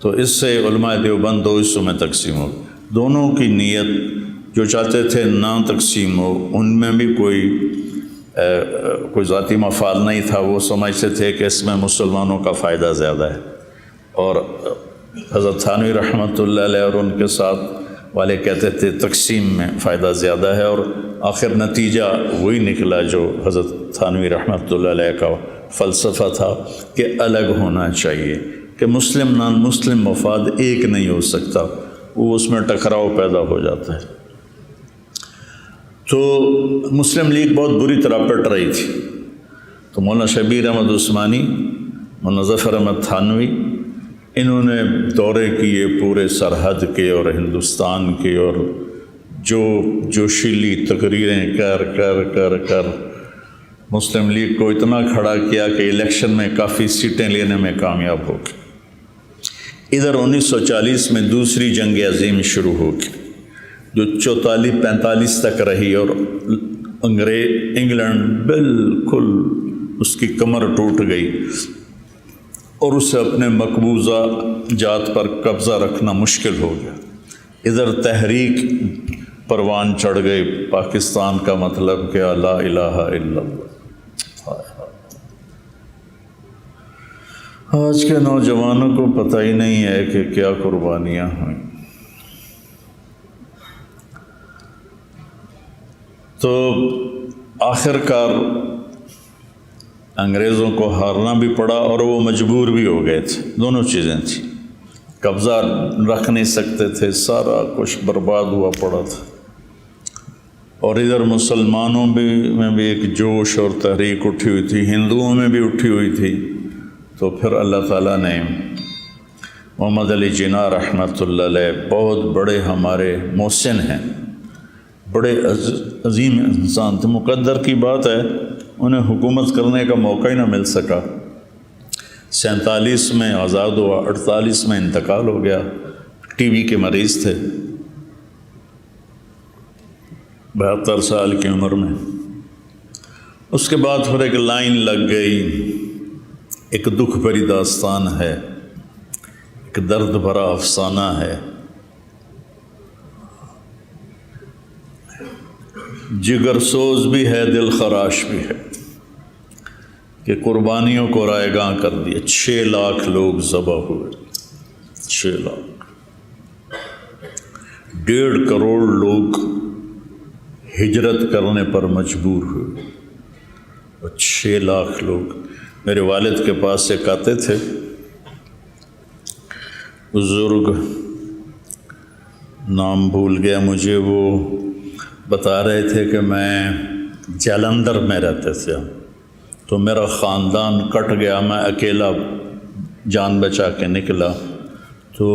تو اس سے علماء دیوبند دو حصوں میں تقسیم ہو۔ دونوں کی نیت، جو چاہتے تھے نہ تقسیم ہو، ان میں بھی کوئی ذاتی مفاد نہیں تھا، وہ سمجھتے تھے کہ اس میں مسلمانوں کا فائدہ زیادہ ہے، اور حضرت تھانوی رحمۃ اللہ علیہ اور ان کے ساتھ والے کہتے تھے تقسیم میں فائدہ زیادہ ہے، اور آخر نتیجہ وہی نکلا جو حضرت تھانوی رحمۃ اللہ علیہ کا فلسفہ تھا کہ الگ ہونا چاہیے، کہ مسلم نان مسلم مفاد ایک نہیں ہو سکتا، وہ اس میں ٹکراؤ پیدا ہو جاتا ہے۔ تو مسلم لیگ بہت بری طرح پٹ رہی تھی، تو مولانا شبیر احمد عثمانی، مولانا ظفر احمد تھانوی، انہوں نے دورے کیے پورے سرحد کے اور ہندوستان کے، اور جو جوشیلی تقریریں کر مسلم لیگ کو اتنا کھڑا کیا کہ الیکشن میں کافی سیٹیں لینے میں کامیاب ہو گئی۔ ادھر 1940 میں دوسری جنگ عظیم شروع ہو گئی، جو 44-45 تک رہی، اور انگلینڈ بالکل اس کی کمر ٹوٹ گئی اور اسے اپنے مقبوضہ جات پر قبضہ رکھنا مشکل ہو گیا۔ ادھر تحریک پروان چڑھ گئی، پاکستان کا مطلب کیا، لا الہ الا اللہ۔ آج کے نوجوانوں کو پتہ ہی نہیں ہے کہ کیا قربانیاں ہوئیں۔ تو آخر کار انگریزوں کو ہارنا بھی پڑا اور وہ مجبور بھی ہو گئے تھے، دونوں چیزیں تھیں، قبضہ رکھ نہیں سکتے تھے، سارا کچھ برباد ہوا پڑا تھا، اور ادھر مسلمانوں میں بھی ایک جوش اور تحریک اٹھی ہوئی تھی، ہندوؤں میں بھی اٹھی ہوئی تھی۔ تو پھر اللہ تعالیٰ نے محمد علی جناح رحمۃ اللہ علیہ، بہت بڑے ہمارے محسن ہیں، بڑے عظیم انسان تھے، مقدر کی بات ہے انہیں حکومت کرنے کا موقع ہی نہ مل سکا۔ 47 میں آزاد ہوا، 48 میں انتقال ہو گیا، ٹی بی کے مریض تھے 72 سال کی عمر میں۔ اس کے بعد پھر ایک لائن لگ گئی، ایک دکھ بھری داستان ہے، ایک درد بھرا افسانہ ہے، جگر سوز بھی ہے، دل خراش بھی ہے، کہ قربانیوں کو رائے گاں کر دیا، 6 لاکھ لوگ ذبح ہوئے، 6 لاکھ، 1.5 کروڑ لوگ ہجرت کرنے پر مجبور ہوئے، اور 6 لاکھ لوگ۔ میرے والد کے پاس ایک آتے تھے بزرگ، نام بھول گیا مجھے، وہ بتا رہے تھے کہ میں جالندھر میں رہتے تھے، تو میرا خاندان کٹ گیا، میں اکیلا جان بچا کے نکلا، تو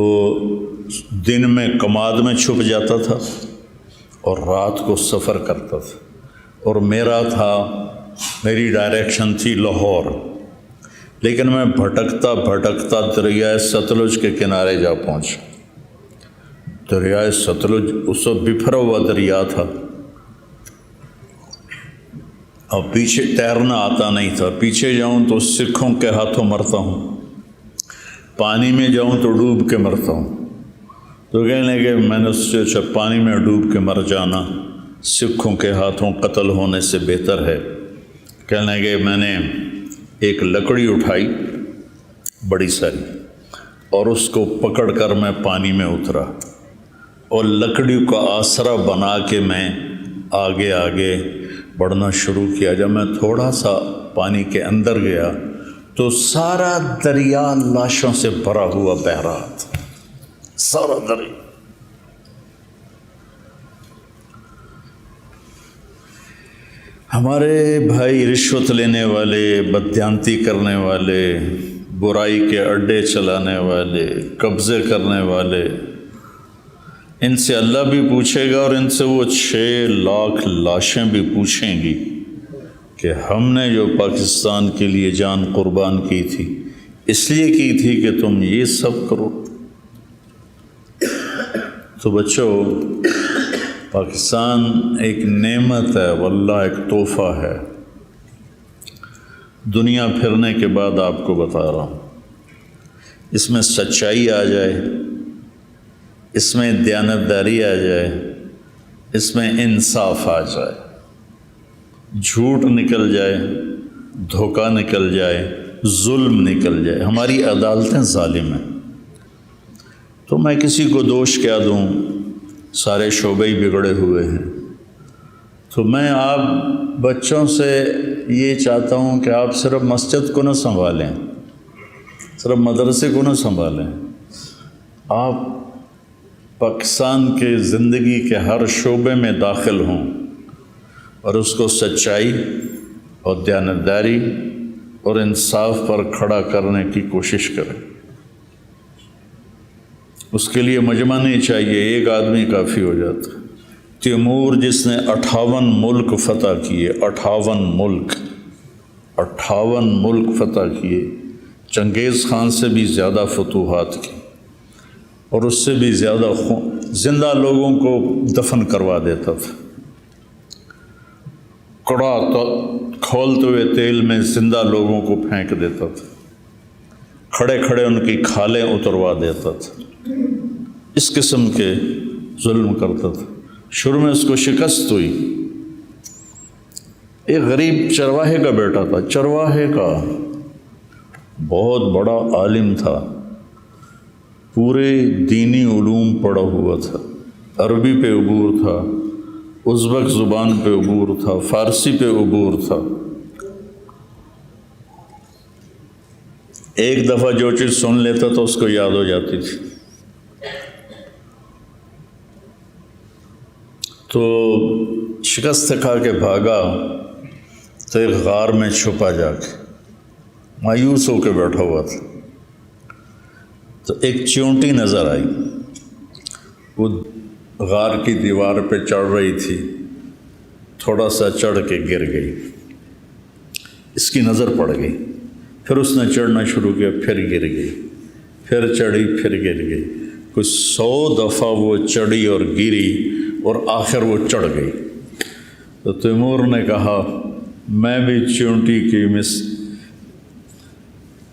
دن میں کماد میں چھپ جاتا تھا اور رات کو سفر کرتا تھا، اور میری ڈائریکشن تھی لاہور، لیکن میں بھٹکتا دریائے ستلج کے کنارے جا پہنچا۔ دریائے ستلج اس وقت بکھرا ہوا دریا تھا، اور پیچھے تیرنا آتا نہیں تھا، پیچھے جاؤں تو سکھوں کے ہاتھوں مرتا ہوں، پانی میں جاؤں تو ڈوب کے مرتا ہوں۔ تو کہنے لگے میں نے اس سے اچھا پانی میں ڈوب کے مر جانا سکھوں کے ہاتھوں قتل ہونے سے بہتر ہے۔ کہنے لگے میں نے ایک لکڑی اٹھائی بڑی ساری اور اس کو پکڑ کر میں پانی میں اترا اور لکڑی کا آسرا بنا کے میں آگے آگے بڑھنا شروع کیا۔ جب میں تھوڑا سا پانی کے اندر گیا تو سارا دریا لاشوں سے بھرا ہوا بہہ رہا تھا، سارا دریا۔ ہمارے بھائی رشوت لینے والے، بددیانتی کرنے والے، برائی کے اڈے چلانے والے، قبضے کرنے والے، ان سے اللہ بھی پوچھے گا اور ان سے وہ 6 لاکھ لاشیں بھی پوچھیں گی کہ ہم نے جو پاکستان کے لیے جان قربان کی تھی اس لیے کی تھی کہ تم یہ سب کرو۔ تو بچوں، پاکستان ایک نعمت ہے، واللہ ایک تحفہ ہے۔ دنیا پھرنے کے بعد آپ کو بتا رہا ہوں، اس میں سچائی آ جائے، اس میں دیانتداری آ جائے، اس میں انصاف آ جائے، جھوٹ نکل جائے، دھوکہ نکل جائے، ظلم نکل جائے۔ ہماری عدالتیں ظالم ہیں، تو میں کسی کو دوش کیا دوں، سارے شعبے ہی بگڑے ہوئے ہیں۔ تو میں آپ بچوں سے یہ چاہتا ہوں کہ آپ صرف مسجد کو نہ سنبھالیں، صرف مدرسے کو نہ سنبھالیں، آپ پاکستان کے زندگی کے ہر شعبے میں داخل ہوں اور اس کو سچائی اور دیانتداری اور انصاف پر کھڑا کرنے کی کوشش کریں۔ اس کے لیے مجمع نہیں چاہیے، ایک آدمی کافی ہو جاتا ہے۔ تیمور جس نے 58 ملک فتح کیے، 58 ملک فتح کیے، چنگیز خان سے بھی زیادہ فتوحات کی اور اس سے بھی زیادہ زندہ لوگوں کو دفن کروا دیتا تھا، کڑا کھولتے ہوئے تیل میں زندہ لوگوں کو پھینک دیتا تھا، کھڑے کھڑے ان کی کھالیں اتروا دیتا تھا، اس قسم کے ظلم کرتا تھا۔ شروع میں اس کو شکست ہوئی، ایک غریب چرواہے کا بیٹا تھا، چرواہے کا، بہت بڑا عالم تھا، پورے دینی علوم پڑھا ہوا تھا، عربی پہ عبور تھا، ازبک زبان پہ عبور تھا، فارسی پہ عبور تھا۔ ایک دفعہ جو چیز سن لیتا تو اس کو یاد ہو جاتی تھی۔ تو شکست کھا کے بھاگا تو ایک غار میں چھپا جا کے مایوس ہو کے بیٹھا ہوا تھا، تو ایک چیونٹی نظر آئی، وہ غار کی دیوار پہ چڑھ رہی تھی، تھوڑا سا چڑھ کے گر گئی، اس کی نظر پڑ گئی، پھر اس نے چڑھنا شروع کیا، پھر گر گئی، پھر چڑھی، پھر گر گئی، کچھ 100 دفعہ وہ چڑھی اور گری اور آخر وہ چڑھ گئی۔ تو تیمور نے کہا میں بھی چیونٹی کی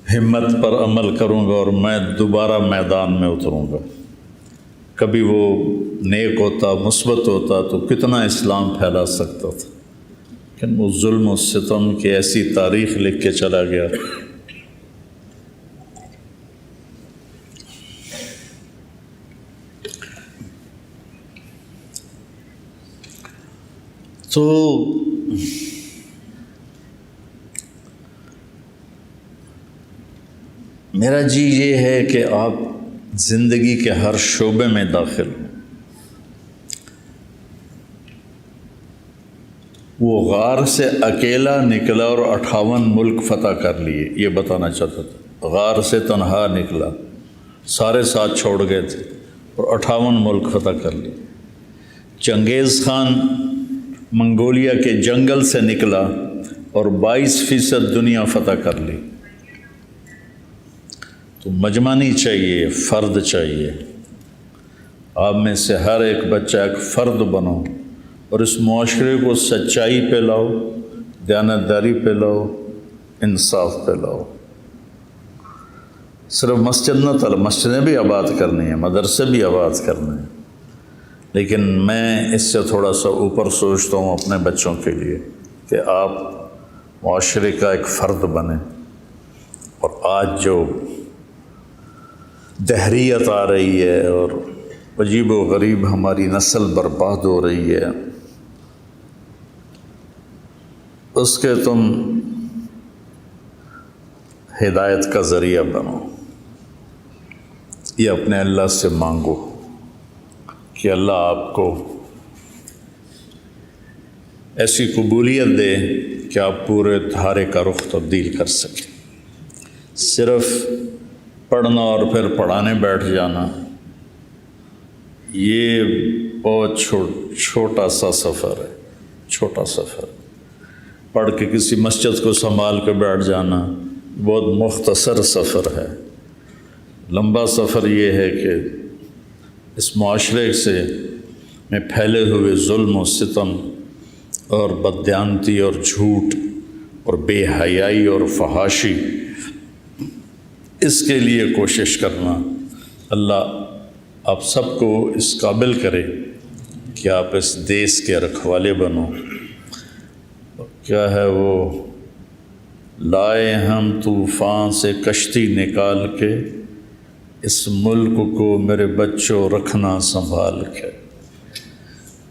ہمت پر عمل کروں گا اور میں دوبارہ میدان میں اتروں گا۔ کبھی وہ نیک ہوتا، مثبت ہوتا تو کتنا اسلام پھیلا سکتا تھا، لیکن وہ ظلم و ستم کی ایسی تاریخ لکھ کے چلا گیا۔ تو میرا جی یہ ہے کہ آپ زندگی کے ہر شعبے میں داخل ہوں۔ وہ غار سے اکیلا نکلا اور 58 ملک فتح کر لیے، یہ بتانا چاہتا تھا۔ غار سے تنہا نکلا، سارے ساتھ چھوڑ گئے تھے اور 58 ملک فتح کر لیے۔ چنگیز خان منگولیا کے جنگل سے نکلا اور 22% دنیا فتح کر لی۔ تو مجمع نہیں چاہیے، فرد چاہیے۔ آپ میں سے ہر ایک بچہ ایک فرد بنو اور اس معاشرے کو سچائی پہ لاؤ، دیانتداری پہ لاؤ، انصاف پہ لاؤ۔ صرف مسجد نہ طلب، مسجدیں بھی آباد کرنی ہیں، مدرسے بھی آباد کرنے ہیں، لیکن میں اس سے تھوڑا سا اوپر سوچتا ہوں اپنے بچوں کے لیے کہ آپ معاشرے کا ایک فرد بنیں۔ اور آج جو دہریت آ رہی ہے اور عجیب و غریب ہماری نسل برباد ہو رہی ہے، اس کے تم ہدایت کا ذریعہ بنو۔ یہ اپنے اللہ سے مانگو کہ اللہ آپ کو ایسی قبولیت دے کہ آپ پورے دھارے کا رخ تبدیل کر سکیں۔ صرف پڑھنا اور پھر پڑھانے بیٹھ جانا یہ بہت چھوٹا سا سفر ہے، چھوٹا سفر۔ پڑھ کے کسی مسجد کو سنبھال کے بیٹھ جانا بہت مختصر سفر ہے۔ لمبا سفر یہ ہے کہ اس معاشرے میں پھیلے ہوئے ظلم و ستم اور بددیانتی اور جھوٹ اور بے حیائی اور فحاشی، اس کے لیے کوشش کرنا۔ اللہ آپ سب کو اس قابل کرے کہ آپ اس دیس کے رکھوالے بنو۔ کیا ہے وہ، لائے ہم طوفان سے کشتی نکال کے، اس ملک کو میرے بچوں رکھنا سنبھال کے۔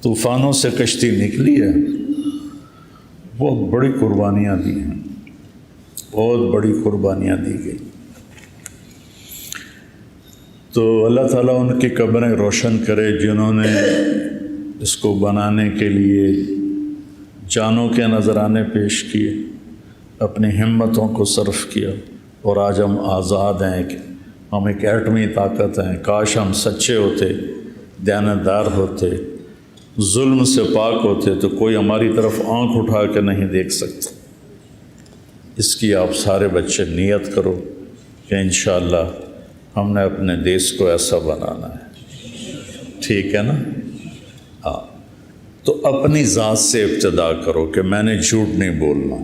طوفانوں سے کشتی نکلی ہے، بہت بڑی قربانیاں دی ہیں، بہت بڑی قربانیاں دی گئی۔ تو اللہ تعالیٰ ان کی قبریں روشن کرے جنہوں نے اس کو بنانے کے لیے جانوں کے نذرانے پیش کیے، اپنی ہمتوں کو صرف کیا، اور آج ہم آزاد ہیں کہ ہم ایک ایٹمی طاقت ہیں۔ کاش ہم سچے ہوتے، دیانتدار ہوتے، ظلم سے پاک ہوتے تو کوئی ہماری طرف آنکھ اٹھا کے نہیں دیکھ سکتا۔ اس کی آپ سارے بچے نیت کرو کہ انشاءاللہ ہم نے اپنے دیس کو ایسا بنانا ہے، ٹھیک ہے نا؟ ہاں، تو اپنی ذات سے ابتدا کرو کہ میں نے جھوٹ نہیں بولنا۔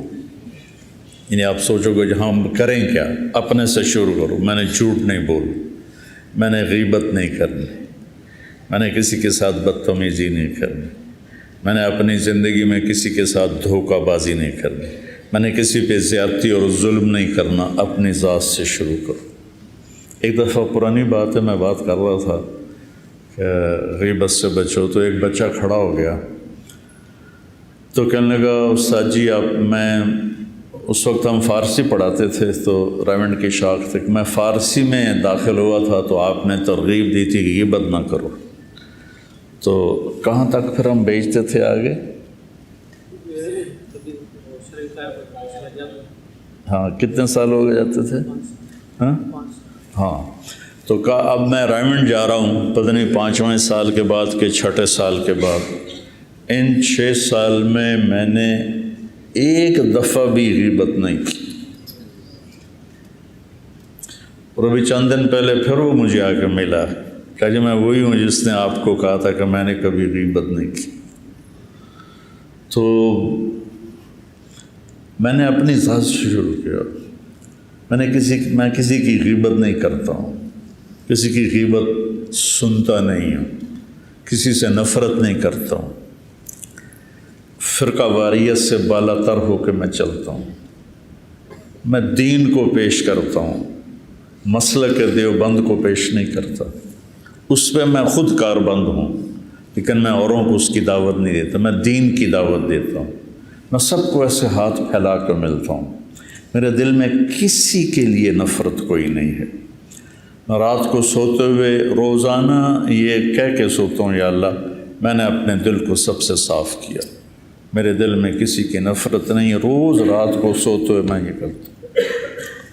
یعنی آپ سوچو گے ہم کریں کیا، اپنے سے شروع کرو۔ میں نے جھوٹ نہیں بولنا، میں نے غیبت نہیں کرنی، میں نے کسی کے ساتھ بدتمیزی نہیں کرنی، میں نے اپنی زندگی میں کسی کے ساتھ دھوکہ بازی نہیں کرنی، میں نے کسی پہ زیادتی اور ظلم نہیں کرنا۔ اپنی ذات سے شروع کرو۔ ایک دفعہ پرانی بات ہے، میں بات کر رہا تھا کہ غیبت سے بچو، تو ایک بچہ کھڑا ہو گیا تو کہنے لگا استاد جی میں اس وقت ہم فارسی پڑھاتے تھے تو ریونڈ کی شاخ تک میں فارسی میں داخل ہوا تھا، تو آپ نے ترغیب دی تھی کہ غیبت نہ کرو۔ تو کہاں تک پھر ہم بیچتے تھے آگے؟ ہاں، کتنے سال ہو گئے جاتے تھے؟ ہاں، تو کہا اب میں ریونڈ جا رہا ہوں، پتہ نہیں 5ویں سال کے بعد کہ 6 سال کے بعد۔ ان 6 سال میں نے ایک دفعہ بھی غیبت نہیں کی۔ اور ابھی چند دن پہلے پھر وہ مجھے آ کے ملا، کہا جی میں وہی ہوں جس نے آپ کو کہا تھا کہ میں نے کبھی غیبت نہیں کی۔ تو میں نے اپنی ذات سے شروع کیا۔ میں کسی کی غیبت نہیں کرتا ہوں، کسی کی غیبت سنتا نہیں ہوں، کسی سے نفرت نہیں کرتا ہوں، فرقہ واریت سے بالا تر ہو کے میں چلتا ہوں، میں دین کو پیش کرتا ہوں، مسلک دیوبند کو پیش نہیں کرتا۔ اس پہ میں خود کاربند ہوں، لیکن میں اوروں کو اس کی دعوت نہیں دیتا، میں دین کی دعوت دیتا ہوں۔ میں سب کو ایسے ہاتھ پھیلا کر ملتا ہوں، میرے دل میں کسی کے لیے نفرت کوئی نہیں ہے۔ میں رات کو سوتے ہوئے روزانہ یہ کہہ کے سوتا ہوں، یا اللہ میں نے اپنے دل کو سب سے صاف کیا، میرے دل میں کسی کی نفرت نہیں ہے۔ روز رات کو سوتے ہوئے میں یہ کرتا ہوں۔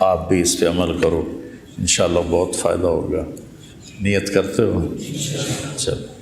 آپ بھی اس پہ عمل کرو، انشاءاللہ بہت فائدہ ہوگا۔ نیت کرتے ہو؟ چلو۔